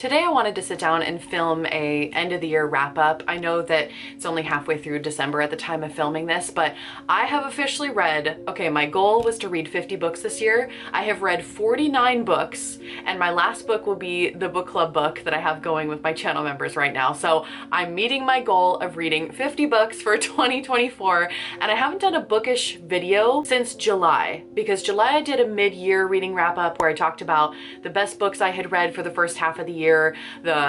Today I wanted to sit down and film a end of the year wrap up. I know that it's only halfway through December at the time of filming this, but I have officially read, okay, my goal was to read 50 books this year. I have read 49 books, and my last book will be the book club book that I have going with my channel members right now. So I'm meeting my goal of reading 50 books for 2024, and I haven't done a bookish video since July, because July I did a mid-year reading wrap up where I talked about the best books I had read for the first half of the year,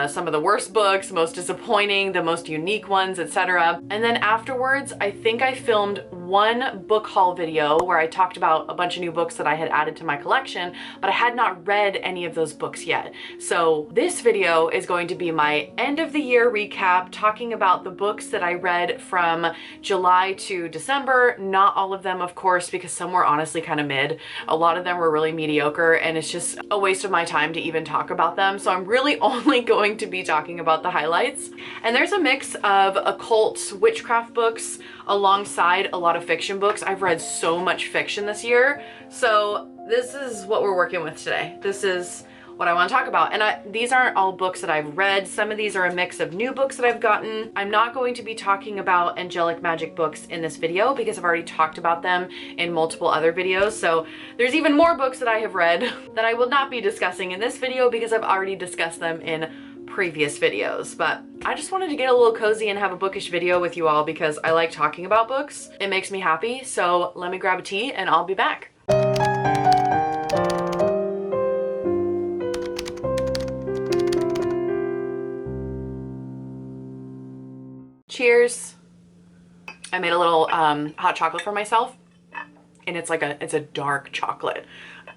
some of the worst books, most disappointing, the most unique ones, etc. And then afterwards, I think I filmed one book haul video where I talked about a bunch of new books that I had added to my collection, but I had not read any of those books yet. So this video is going to be my end of the year recap, talking about the books that I read from July to December. Not all of them, of course, because some were honestly kind of mid. A lot of them were really mediocre, and it's just a waste of my time to even talk about them. So I'm really only going to be talking about the highlights. And there's a mix of occult witchcraft books alongside a lot of fiction books. I've read so much fiction this year, so this is what we're working with today. This is what I want to talk about. And these aren't all books that I've read. Some of these are a mix of new books that I've gotten. I'm not going to be talking about angelic magic books in this video because I've already talked about them in multiple other videos. So there's even more books that I have read that I will not be discussing in this video because I've already discussed them in previous videos. But I just wanted to get a little cozy and have a bookish video with you all because I like talking about books. It makes me happy. So let me grab a tea and I'll be back. Cheers. I made a little hot chocolate for myself, and it's a dark chocolate.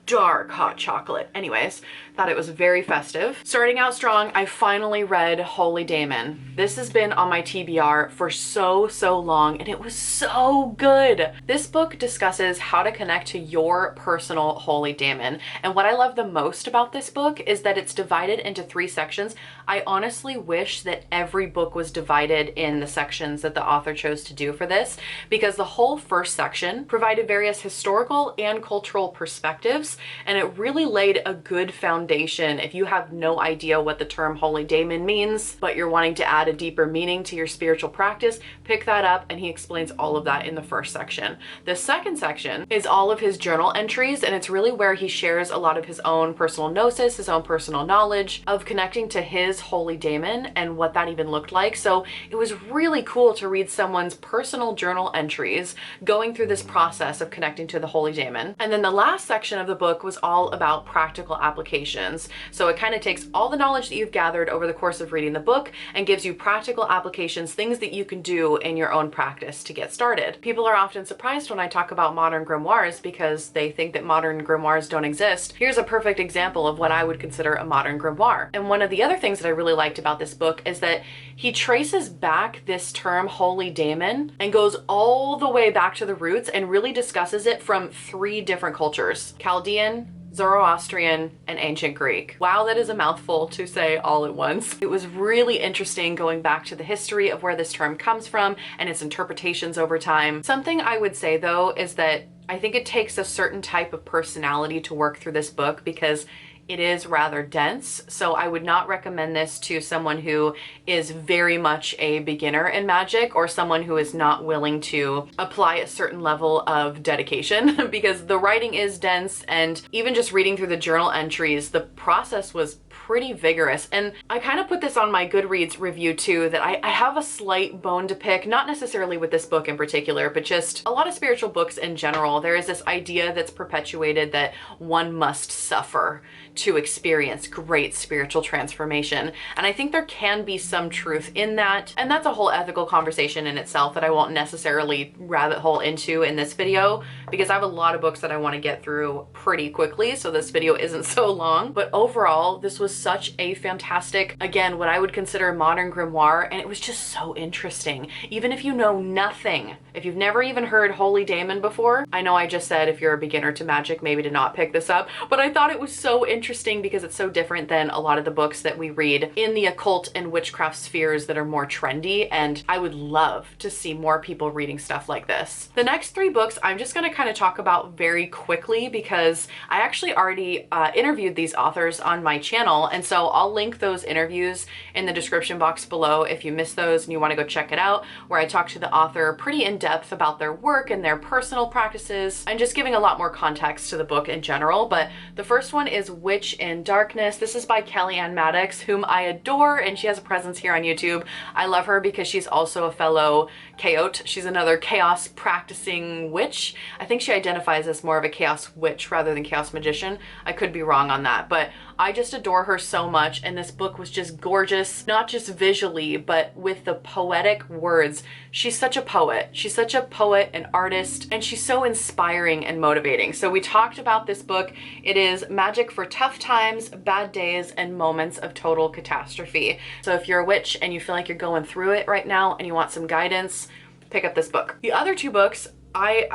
Dark hot chocolate. Anyways, thought it was very festive. Starting out strong, I finally read Holy Daemon. This has been on my TBR for so long, and it was so good. This book discusses how to connect to your personal holy daemon. And what I love the most about this book is that it's divided into 3 sections. I honestly wish that every book was divided in the sections that the author chose to do for this, because the whole first section provided various historical and cultural perspectives, and it really laid a good foundation if you have no idea what the term holy daemon means, but you're wanting to add a deeper meaning to your spiritual practice. Pick that up, and he explains all of that in the first section. The second section is all of his journal entries, and it's really where he shares a lot of his own personal gnosis, his own personal knowledge of connecting to his holy daemon and what that even looked like. So it was really cool to read someone's personal journal entries going through this process of connecting to the holy daemon. And then the last section of the book was all about practical applications. So it kind of takes all the knowledge that you've gathered over the course of reading the book and gives you practical applications, things that you can do in your own practice to get started. People are often surprised when I talk about modern grimoires because they think that modern grimoires don't exist. Here's a perfect example of what I would consider a modern grimoire. And one of the other things that I really liked about this book is that he traces back this term holy daemon and goes all the way back to the roots and really discusses it from 3 different cultures: Chaldean, Zoroastrian, and ancient Greek. Wow, that is a mouthful to say all at once. It was really interesting going back to the history of where this term comes from and its interpretations over time. Something I would say though is that I think it takes a certain type of personality to work through this book because it is rather dense, so I would not recommend this to someone who is very much a beginner in magic or someone who is not willing to apply a certain level of dedication because the writing is dense, and even just reading through the journal entries, the process was pretty vigorous. And I kind of put this on my Goodreads review too, that I have a slight bone to pick, not necessarily with this book in particular, but just a lot of spiritual books in general. There is this idea that's perpetuated that one must suffer to experience great spiritual transformation. And I think there can be some truth in that. And that's a whole ethical conversation in itself that I won't necessarily rabbit hole into in this video because I have a lot of books that I want to get through pretty quickly, so this video isn't so long. But overall, this was such a fantastic, again, what I would consider a modern grimoire, and it was just so interesting. Even if you know nothing, if you've never even heard Holy Daemon before, I know I just said if you're a beginner to magic, maybe to not pick this up, but I thought it was so interesting because it's so different than a lot of the books that we read in the occult and witchcraft spheres that are more trendy, and I would love to see more people reading stuff like this. The next 3 books I'm just going to kind of talk about very quickly because I actually already interviewed these authors on my channel channel. And so I'll link those interviews in the description box below if you missed those and you want to go check it out, where I talk to the author pretty in depth about their work and their personal practices and just giving a lot more context to the book in general. But the first one is Witch in Darkness. This is by Kellyanne Maddox, whom I adore, and she has a presence here on YouTube. I love her because she's also a fellow chaot. She's another chaos practicing witch. I think she identifies as more of a chaos witch rather than chaos magician. I could be wrong on that, but I just adore her so much, and this book was just gorgeous, not just visually, but with the poetic words. She's such a poet. She's such a poet and artist, and she's so inspiring and motivating. So we talked about this book. It is magic for tough times, bad days, and moments of total catastrophe. So if you're a witch and you feel like you're going through it right now and you want some guidance, pick up this book. The other two books, I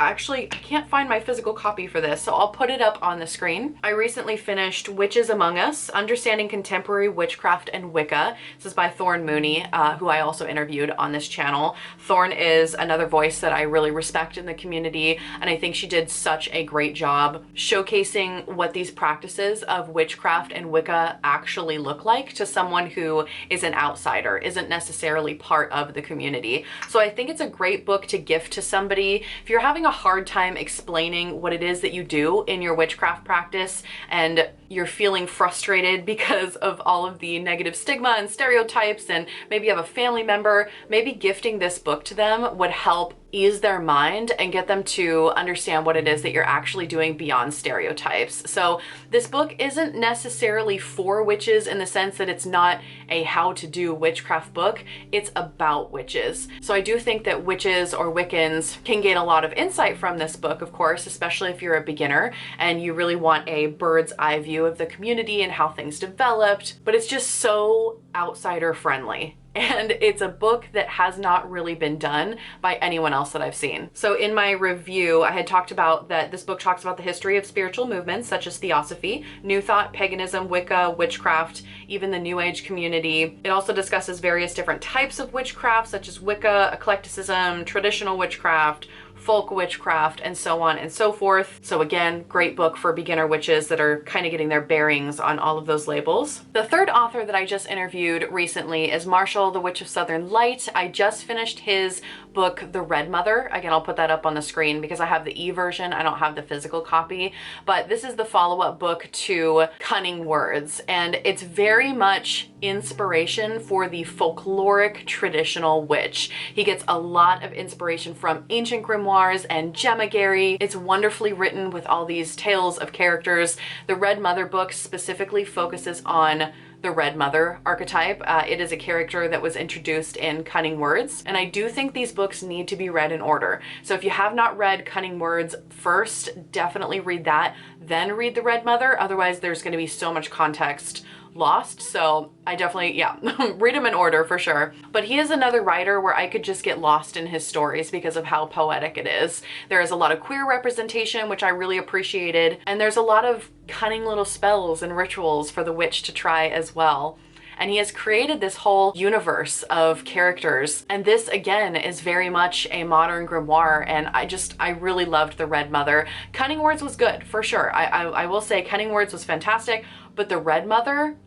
can't find my physical copy for this, so I'll put it up on the screen. I recently finished Witches Among Us, Understanding Contemporary Witchcraft and Wicca. This is by Thorn Mooney, who I also interviewed on this channel. Thorn is another voice that I really respect in the community, and I think she did such a great job showcasing what these practices of witchcraft and Wicca actually look like to someone who is an outsider, isn't necessarily part of the community. So I think it's a great book to gift to somebody. If you're having a hard time explaining what it is that you do in your witchcraft practice and you're feeling frustrated because of all of the negative stigma and stereotypes, and maybe you have a family member, maybe gifting this book to them would help ease their mind and get them to understand what it is that you're actually doing beyond stereotypes. So this book isn't necessarily for witches in the sense that it's not a how to do witchcraft book, it's about witches. So I do think that witches or Wiccans can gain a lot of insight from this book, of course, especially if you're a beginner and you really want a bird's eye view of the community and how things developed, but it's just so outsider friendly. And it's a book that has not really been done by anyone else that I've seen. So in my review, I had talked about that this book talks about the history of spiritual movements such as Theosophy, New Thought, paganism, Wicca, witchcraft, even the New Age community. It also discusses various different types of witchcraft such as Wicca, eclecticism, traditional witchcraft, folk witchcraft, and so on and so forth. So again, great book for beginner witches that are kind of getting their bearings on all of those labels. The third author that I just interviewed recently is Marshall, the Witch of Southern Light. I just finished his book, The Red Mother. Again, I'll put that up on the screen because I have the e-version. I don't have the physical copy, but this is the follow-up book to Cunning Words, and it's very much inspiration for the folkloric traditional witch. He gets a lot of inspiration from ancient grimoires and gemagary. It's wonderfully written with all these tales of characters. The Red Mother book specifically focuses on the Red Mother archetype. It is a character that was introduced in Cunning Words, and I do think these books need to be read in order. So if you have not read Cunning Words first, definitely read that, then read the Red Mother. Otherwise, there's going to be so much context lost. So I definitely, yeah, read him in order for sure. But he is another writer where I could just get lost in his stories because of how poetic it is. There is a lot of queer representation, which I really appreciated. And there's a lot of cunning little spells and rituals for the witch to try as well. And he has created this whole universe of characters. And this, again, is very much a modern grimoire. And I really loved The Red Mother. Cunning Words was good, for sure. I will say Cunning Words was fantastic, but The Red Mother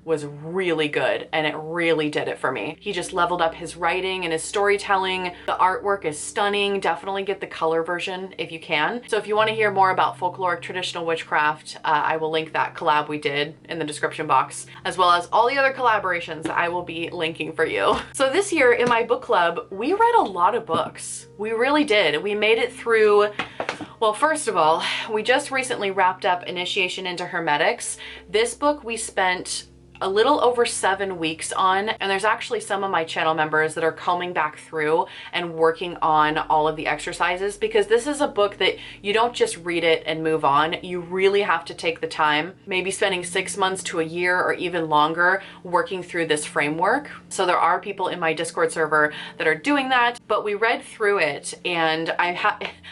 was really good, and it really did it for me. He just leveled up his writing and his storytelling. The artwork is stunning. Definitely get the color version if you can. So if you want to hear more about folkloric traditional witchcraft, I will link that collab we did in the description box, as well as all the other collaborations I will be linking for you. So this year in my book club, we read a lot of books. We really did. We made it through, well, first of all, we just recently wrapped up Initiation into Hermetics. This book we spent a little over 7 weeks on, and there's actually some of my channel members that are combing back through and working on all of the exercises, because this is a book that you don't just read it and move on. You really have to take the time, maybe spending 6 months to a year or even longer working through this framework. So there are people in my Discord server that are doing that, but we read through it, and I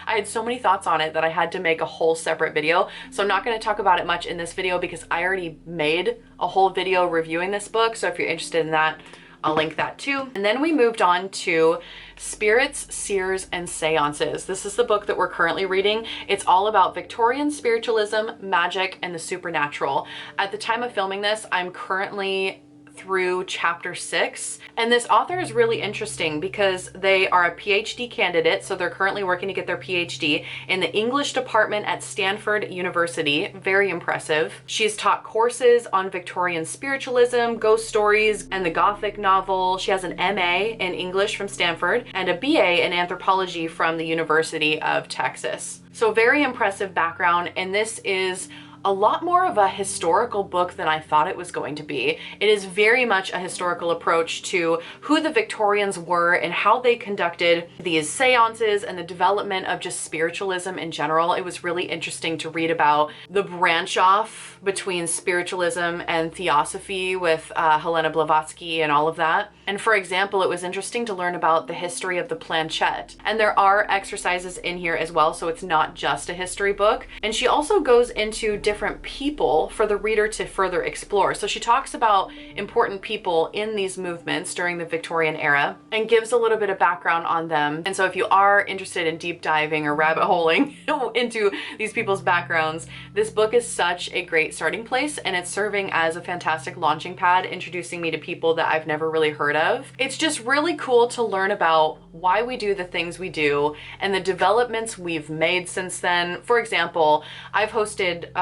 had so many thoughts on it that I had to make a whole separate video. So I'm not going to talk about it much in this video because I already made a whole video reviewing this book. So if you're interested in that, I'll link that too. And then we moved on to Spirits, Seers, and Seances. This is the book that we're currently reading. It's all about Victorian spiritualism, magic, and the supernatural. At the time of filming this, I'm currently through chapter 6, and this author is really interesting because they are a PhD candidate, so they're currently working to get their PhD in the English department at Stanford University. Very impressive. She's taught courses on Victorian spiritualism, ghost stories, and the Gothic novel. She has an MA in English from Stanford and a BA in anthropology from the University of Texas. So very impressive background, and this is a lot more of a historical book than I thought it was going to be. It is very much a historical approach to who the Victorians were and how they conducted these seances and the development of just spiritualism in general. It was really interesting to read about the branch off between spiritualism and theosophy with Helena Blavatsky and all of that. And for example, it was interesting to learn about the history of the planchette. And there are exercises in here as well, so it's not just a history book. And she also goes into different people for the reader to further explore. So she talks about important people in these movements during the Victorian era and gives a little bit of background on them. And so if you are interested in deep diving or rabbit holing into these people's backgrounds, this book is such a great starting place, and it's serving as a fantastic launching pad, introducing me to people that I've never really heard of. It's just really cool to learn about why we do the things we do and the developments we've made since then. For example, I've hosted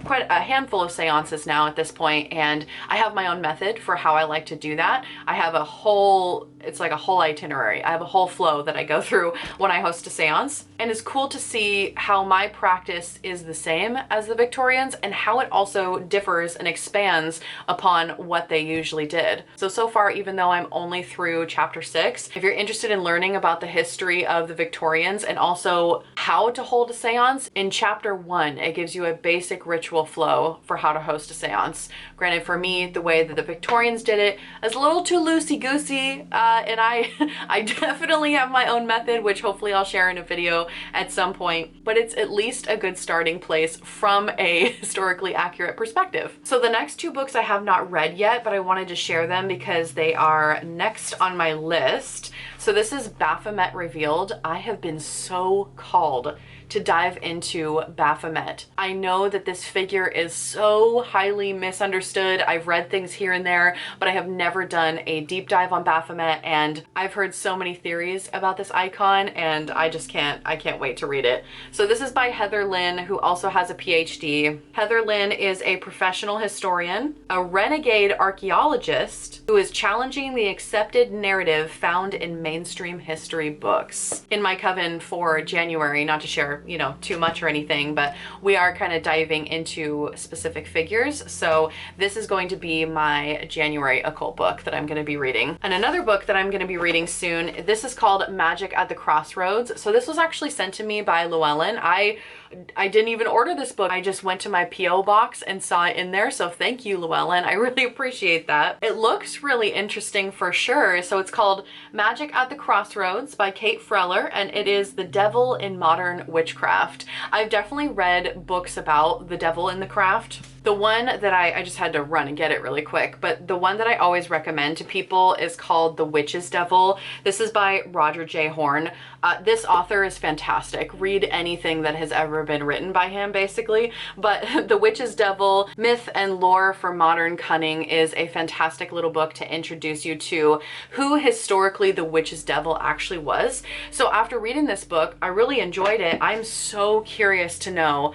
quite a handful of seances now at this point, and I have my own method for how I like to do that. I have a whole, it's like a whole itinerary. I have a whole flow that I go through when I host a seance, and it's cool to see how my practice is the same as the Victorians and how it also differs and expands upon what they usually did. So far, even though I'm only through chapter 6, if you're interested in learning about the history of the Victorians and also how to hold a seance, in chapter 1, it gives you a basic ritual flow for how to host a seance. Granted, for me, the way that the Victorians did it is a little too loosey-goosey, and I definitely have my own method, which hopefully I'll share in a video at some point, but it's at least a good starting place from a historically accurate perspective. So the next 2 books I have not read yet, but I wanted to share them because they are next on my list. So this is Baphomet Revealed. I have been so called to dive into Baphomet. I know that this figure is so highly misunderstood. I've read things here and there, but I have never done a deep dive on Baphomet, and I've heard so many theories about this icon, and I can't wait to read it. So this is by Heather Lynn, who also has a PhD. Heather Lynn is a professional historian, a renegade archaeologist who is challenging the accepted narrative found in mainstream history books. In my coven for January, not to share too much or anything, but we are kind of diving into specific figures. So this is going to be my January occult book that I'm going to be reading. And another book that I'm going to be reading soon, this is called Magic at the Crossroads. So this was actually sent to me by Llewellyn. I didn't even order this book. I just went to my PO box and saw it in there. So thank you, Llewellyn. I really appreciate that. It looks really interesting for sure. So it's called Magic at the Crossroads by Kate Freller, and it is the devil in modern witchcraft. I've definitely read books about the devil in the craft. The one that I just had to run and get it really quick, but the one that I always recommend to people is called The Witch's Devil. This is by Roger J. Horn. This author is fantastic. Read anything that has ever been written by him, basically. But The Witch's Devil, Myth and Lore for Modern Cunning is a fantastic little book to introduce you to who historically the Witch's Devil actually was. So after reading this book, I really enjoyed it. I'm so curious to know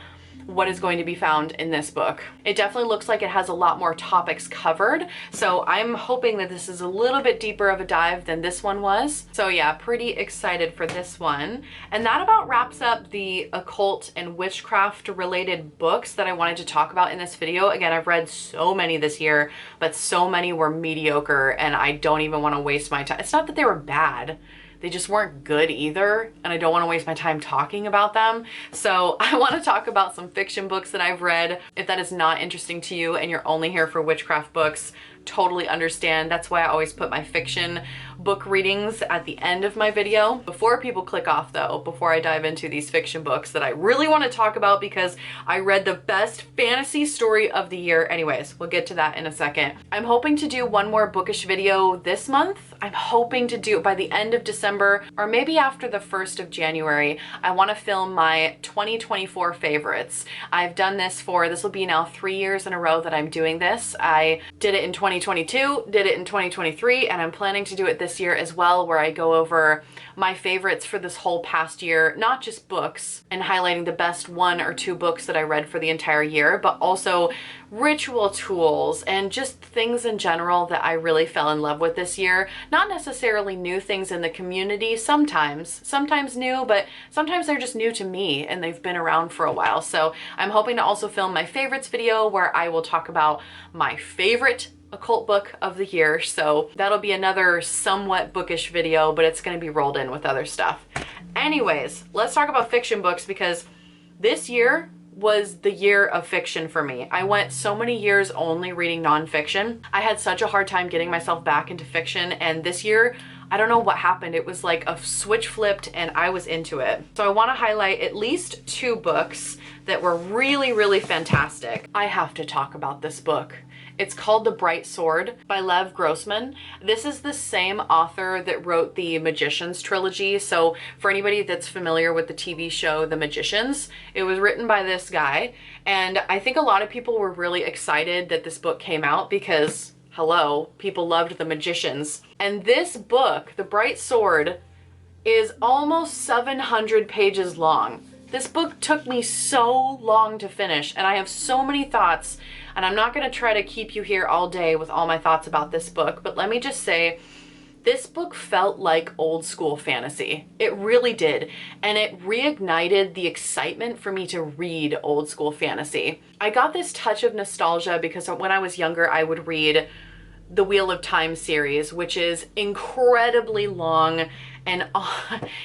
what is going to be found in this book. It definitely looks like it has a lot more topics covered, so I'm hoping that this is a little bit deeper of a dive than this one was. So yeah, pretty excited for this one. And that about wraps up the occult and witchcraft related books that I wanted to talk about in this video. Again, I've read so many this year, but so many were mediocre, and I don't even want to waste my time. It's not that they were bad, they just weren't good either, and I don't want to waste my time talking about them. So I want to talk about some fiction books that I've read. If that is not interesting to you and you're only here for witchcraft books, totally understand. That's why I always put my fiction book readings at the end of my video. Before people click off though, before I dive into these fiction books that I really want to talk about because I read the best fantasy story of the year. Anyways, we'll get to that in a second. I'm hoping to do one more bookish video this month. I'm hoping to do it by the end of December or maybe after the 1st of January. I want to film my 2024 favorites. I've done this will be now 3 years in a row that I'm doing this. I did it in 2022, did it in 2023, and I'm planning to do it this year as well, where I go over my favorites for this whole past year, not just books and highlighting the best 1 or 2 books that I read for the entire year, but also ritual tools and just things in general that I really fell in love with this year. Not necessarily new things in the community, sometimes new, but sometimes they're just new to me and they've been around for a while. So I'm hoping to also film my favorites video where I will talk about my favorite occult book of the year. So that'll be another somewhat bookish video, but it's going to be rolled in with other stuff. Anyways, let's talk about fiction books because this year was the year of fiction for me. I went so many years only reading nonfiction. I had such a hard time getting myself back into fiction, and this year, I don't know what happened. It was like a switch flipped and I was into it. So I want to highlight at least 2 books that were really, really fantastic. I have to talk about this book. It's called The Bright Sword by Lev Grossman. This is the same author that wrote the Magicians trilogy. So for anybody that's familiar with the TV show The Magicians, it was written by this guy. And I think a lot of people were really excited that this book came out because, hello, people loved The Magicians. And this book, The Bright Sword, is almost 700 pages long. This book took me so long to finish, and I have so many thoughts, and I'm not going to try to keep you here all day with all my thoughts about this book, but let me just say, this book felt like old school fantasy. It really did, and it reignited the excitement for me to read old school fantasy. I got this touch of nostalgia because when I was younger, I would read the Wheel of Time series, which is incredibly long, and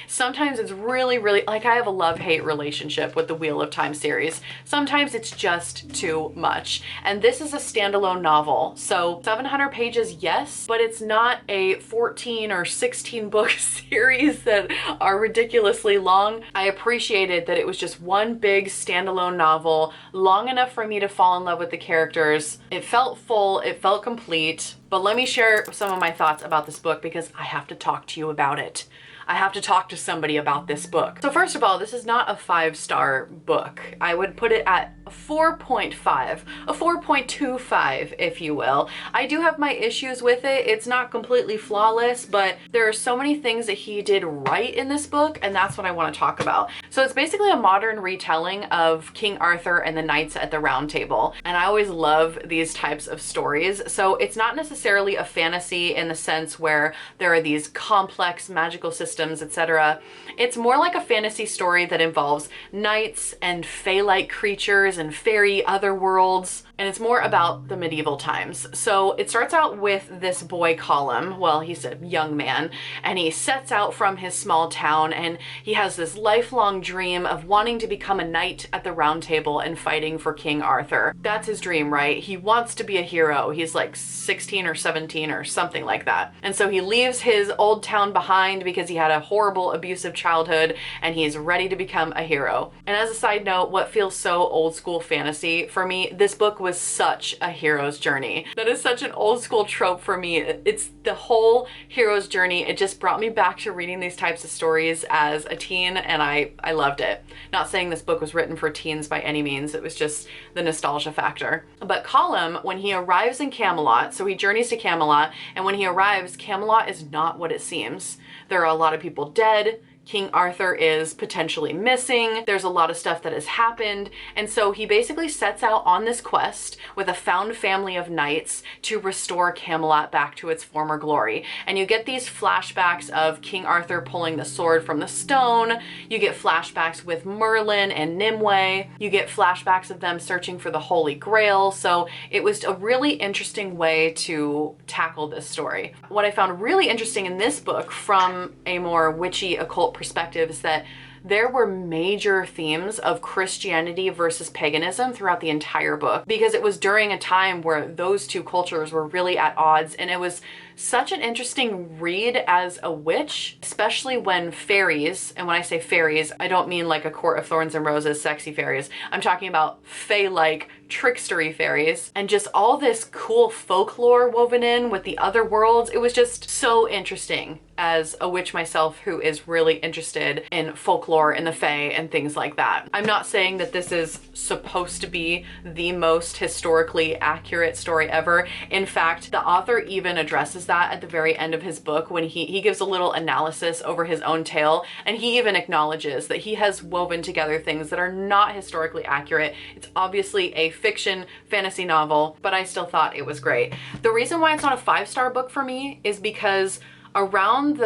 sometimes it's really, really, like I have a love-hate relationship with the Wheel of Time series. Sometimes it's just too much. And this is a standalone novel. So 700 pages, yes, but it's not a 14 or 16 book series that are ridiculously long. I appreciated that it was just one big standalone novel, long enough for me to fall in love with the characters. It felt full, it felt complete. But let me share some of my thoughts about this book because I have to talk to you about it. I have to talk to somebody about this book. So first of all, this is not a 5-star book. I would put it at a 4.5, a 4.25, if you will. I do have my issues with it. It's not completely flawless, but there are so many things that he did right in this book, and that's what I want to talk about. So it's basically a modern retelling of King Arthur and the Knights at the Round Table, and I always love these types of stories. So it's not necessarily a fantasy in the sense where there are these complex magical systems, etc. It's more like a fantasy story that involves knights and fae-like creatures and fairy other worlds, and it's more about the medieval times. So it starts out with this boy Colum. Well, he's a young man, and he sets out from his small town, and he has this lifelong dream of wanting to become a knight at the Round Table and fighting for King Arthur. That's his dream, right? He wants to be a hero. He's like 16 or 17 or something like that. And so he leaves his old town behind because he had a horrible abusive childhood, and he's ready to become a hero. And as a side note, what feels so old school fantasy for me, this book was such a hero's journey. That is such an old school trope for me. It's the whole hero's journey. It just brought me back to reading these types of stories as a teen, and I loved it. Not saying this book was written for teens by any means, it was just the nostalgia factor. But Colum, when he arrives in Camelot, so he journeys to Camelot, and when he arrives, Camelot is not what it seems. There are a lot of people dead. King Arthur is potentially missing. There's a lot of stuff that has happened. And so he basically sets out on this quest with a found family of knights to restore Camelot back to its former glory. And you get these flashbacks of King Arthur pulling the sword from the stone. You get flashbacks with Merlin and Nimue. You get flashbacks of them searching for the Holy Grail. So it was a really interesting way to tackle this story. What I found really interesting in this book from a more witchy occult perspective is that there were major themes of Christianity versus paganism throughout the entire book, because it was during a time where those two cultures were really at odds, and it was such an interesting read as a witch, especially when fairies, and when I say fairies, I don't mean like a Court of Thorns and Roses sexy fairies. I'm talking about fae-like trickstery fairies, and just all this cool folklore woven in with the other worlds. It was just so interesting as a witch myself who is really interested in folklore and the fae and things like that. I'm not saying that this is supposed to be the most historically accurate story ever. In fact, the author even addresses that at the very end of his book when he gives a little analysis over his own tale, and he even acknowledges that he has woven together things that are not historically accurate. It's obviously a fiction fantasy novel, but I still thought it was great. The reason why it's not a 5-star book for me is because around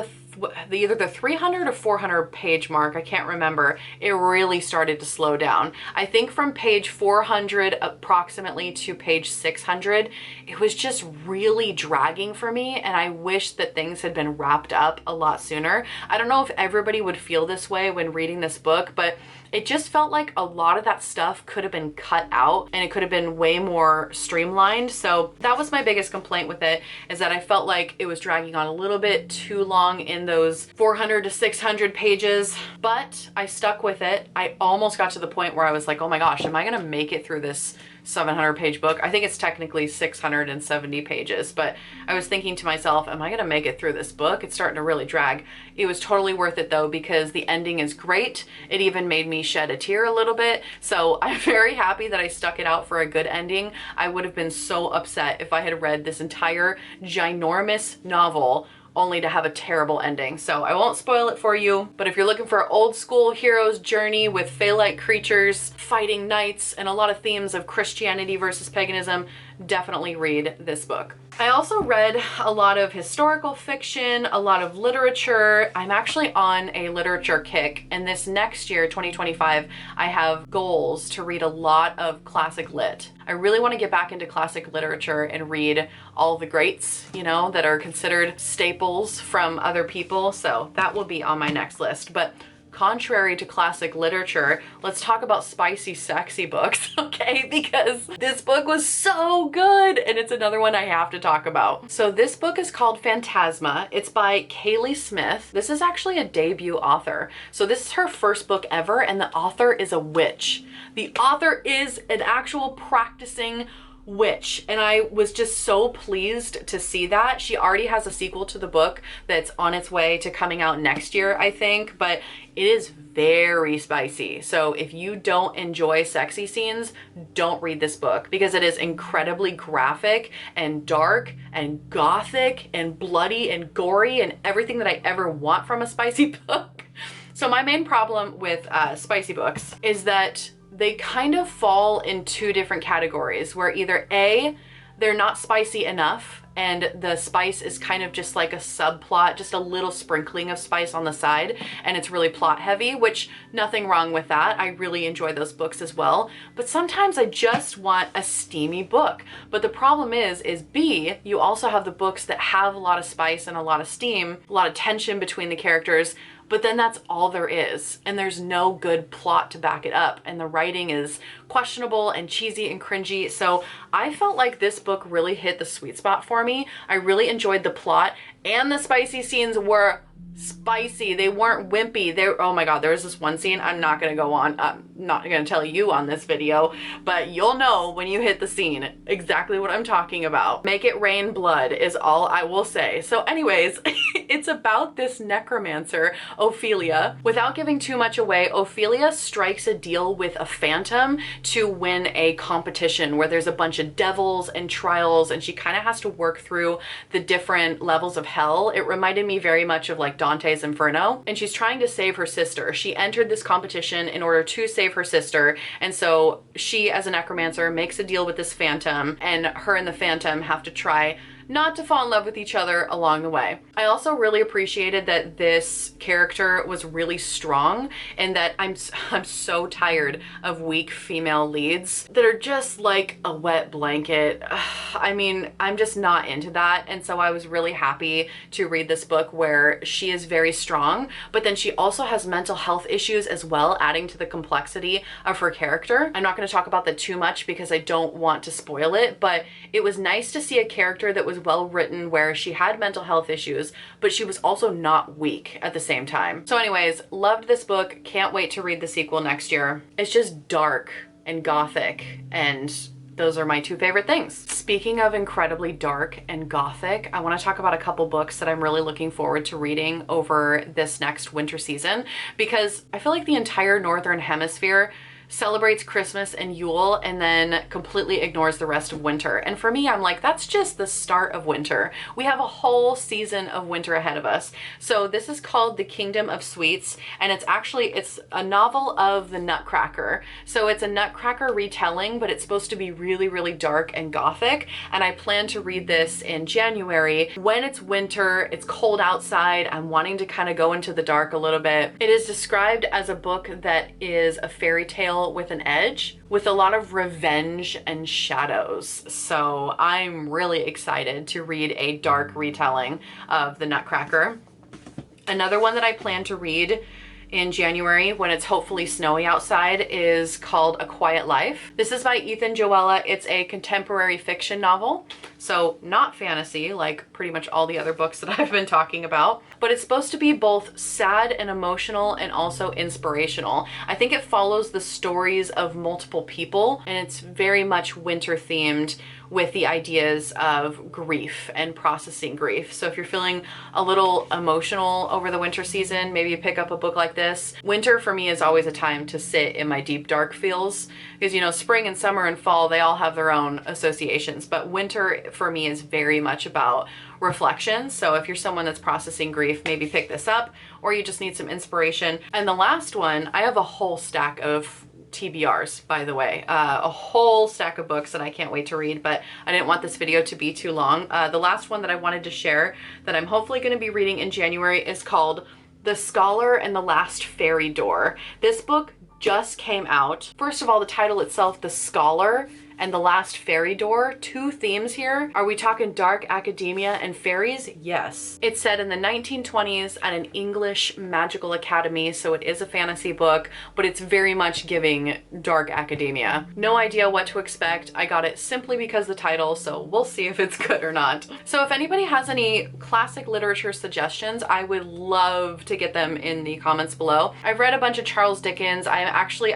either the 300 or 400 page mark, I can't remember, it really started to slow down. I think from page 400 approximately to page 600, it was just really dragging for me, and I wish that things had been wrapped up a lot sooner. I don't know if everybody would feel this way when reading this book, but it just felt like a lot of that stuff could have been cut out and it could have been way more streamlined. So that was my biggest complaint with it, is that I felt like it was dragging on a little bit too long in those 400 to 600 pages, but I stuck with it. I almost got to the point where I was like, oh my gosh, am I gonna make it through this 700 page book? I think it's technically 670 pages, but I was thinking to myself, am I gonna make it through this book? It's starting to really drag. It was totally worth it though, because the ending is great. It even made me shed a tear a little bit. So I'm very happy that I stuck it out for a good ending. I would have been so upset if I had read this entire ginormous novel only to have a terrible ending. So I won't spoil it for you, but if you're looking for an old school hero's journey with fae-like creatures, fighting knights, and a lot of themes of Christianity versus paganism, definitely read this book. I also read a lot of historical fiction, a lot of literature. I'm actually on a literature kick, and this next year, 2025, I have goals to read a lot of classic lit. I really want to get back into classic literature and read all the greats, you know, that are considered staples from other people. So that will be on my next list. But contrary to classic literature, let's talk about spicy, sexy books, okay? Because this book was so good, and it's another one I have to talk about. So this book is called Phantasma. It's by Kaylee Smith. This is actually a debut author. So this is her first book ever, and the author is a witch. The author is an actual practicing witch, and I was just so pleased to see that. She already has a sequel to the book that's on its way to coming out next year, I think, but it is very spicy. So if you don't enjoy sexy scenes, don't read this book, because it is incredibly graphic and dark and gothic and bloody and gory and everything that I ever want from a spicy book. So my main problem with spicy books is that they kind of fall in two different categories, where either A, they're not spicy enough and the spice is kind of just like a subplot, just a little sprinkling of spice on the side, and it's really plot heavy, which nothing wrong with that. I really enjoy those books as well. But sometimes I just want a steamy book. But the problem is B, you also have the books that have a lot of spice and a lot of steam, a lot of tension between the characters, but then that's all there is, and there's no good plot to back it up, and the writing is questionable and cheesy and cringy. So I felt like this book really hit the sweet spot for me. I really enjoyed the plot, and the spicy scenes were spicy. They weren't wimpy. Oh my god, there was this one scene I'm not gonna go on. I'm not gonna tell you on this video, but you'll know when you hit the scene exactly what I'm talking about. Make it rain blood is all I will say. So anyways, it's about this necromancer, Ophelia. Without giving too much away, Ophelia strikes a deal with a phantom to win a competition where there's a bunch of devils and trials, and she kind of has to work through the different levels of hell. It reminded me very much of like Dante's Inferno, and she's trying to save her sister. She entered this competition in order to save her sister, and so she, as a necromancer, makes a deal with this phantom, and her and the phantom have to try not to fall in love with each other along the way. I also really appreciated that this character was really strong, and that I'm so tired of weak female leads that are just like a wet blanket. I mean, I'm just not into that, and so I was really happy to read this book where she is very strong, but then she also has mental health issues as well, adding to the complexity of her character. I'm not going to talk about that too much because I don't want to spoil it, but it was nice to see a character that was well written where she had mental health issues, but she was also not weak at the same time. So anyways, loved this book. Can't wait to read the sequel next year. It's just dark and gothic, and those are my two favorite things. Speaking of incredibly dark and gothic, I want to talk about a couple books that I'm really looking forward to reading over this next winter season, because I feel like the entire Northern Hemisphere celebrates Christmas and Yule and then completely ignores the rest of winter. And for me, I'm like, that's just the start of winter. We have a whole season of winter ahead of us. So this is called The Kingdom of Sweets, and it's a novel of the Nutcracker. So it's a Nutcracker retelling, but it's supposed to be really, really dark and gothic. And I plan to read this in January when it's winter, it's cold outside, I'm wanting to kind of go into the dark a little bit. It is described as a book that is a fairy tale with an edge, with a lot of revenge and shadows. So I'm really excited to read a dark retelling of the Nutcracker. Another one that I plan to read in January when it's hopefully snowy outside is called A Quiet Life. This is by Ethan Joella. It's a contemporary fiction novel, so not fantasy like pretty much all the other books that I've been talking about, but it's supposed to be both sad and emotional and also inspirational. I think it follows the stories of multiple people, and it's very much winter themed with the ideas of grief and processing grief. So if you're feeling a little emotional over the winter season, maybe you pick up a book like this. Winter for me is always a time to sit in my deep dark feels, because you know, spring and summer and fall, they all have their own associations, but winter for me is very much about reflection. So if you're someone that's processing grief, maybe pick this up, or you just need some inspiration. And the last one, I have a whole stack of TBRs, by the way, a whole stack of books that I can't wait to read, but I didn't want this video to be too long. The last one that I wanted to share that I'm hopefully going to be reading in January is called The Scholar and the Last Fairy Door. This book just came out. First of all, the title itself, The Scholar and the Last Fairy Door, two themes here. Are we talking dark academia and fairies? Yes. It's set in the 1920s at an English magical academy, so it is a fantasy book, but it's very much giving dark academia. No idea what to expect. I got it simply because the title, so we'll see if it's good or not. So if anybody has any classic literature suggestions, I would love to get them in the comments below. I've read a bunch of Charles Dickens. I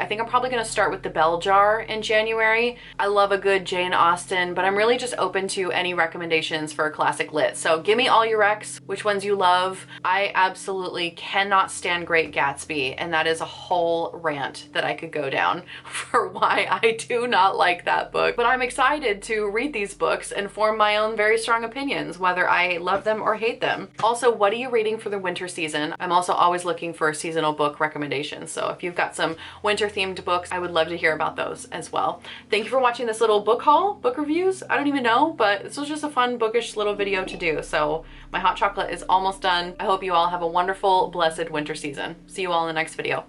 think I'm probably gonna start with The Bell Jar in January. I love a good Jane Austen, but I'm really just open to any recommendations for a classic lit. So give me all your recs, which ones you love. I absolutely cannot stand Great Gatsby, and that is a whole rant that I could go down for why I do not like that book. But I'm excited to read these books and form my own very strong opinions, whether I love them or hate them. Also, what are you reading for the winter season? I'm also always looking for seasonal book recommendations. So if you've got some winter themed books, I would love to hear about those as well. Thank you for watching this little book haul, book reviews. I don't even know, but this was just a fun bookish little video to do. So my hot chocolate is almost done. I hope you all have a wonderful, blessed winter season. See you all in the next video.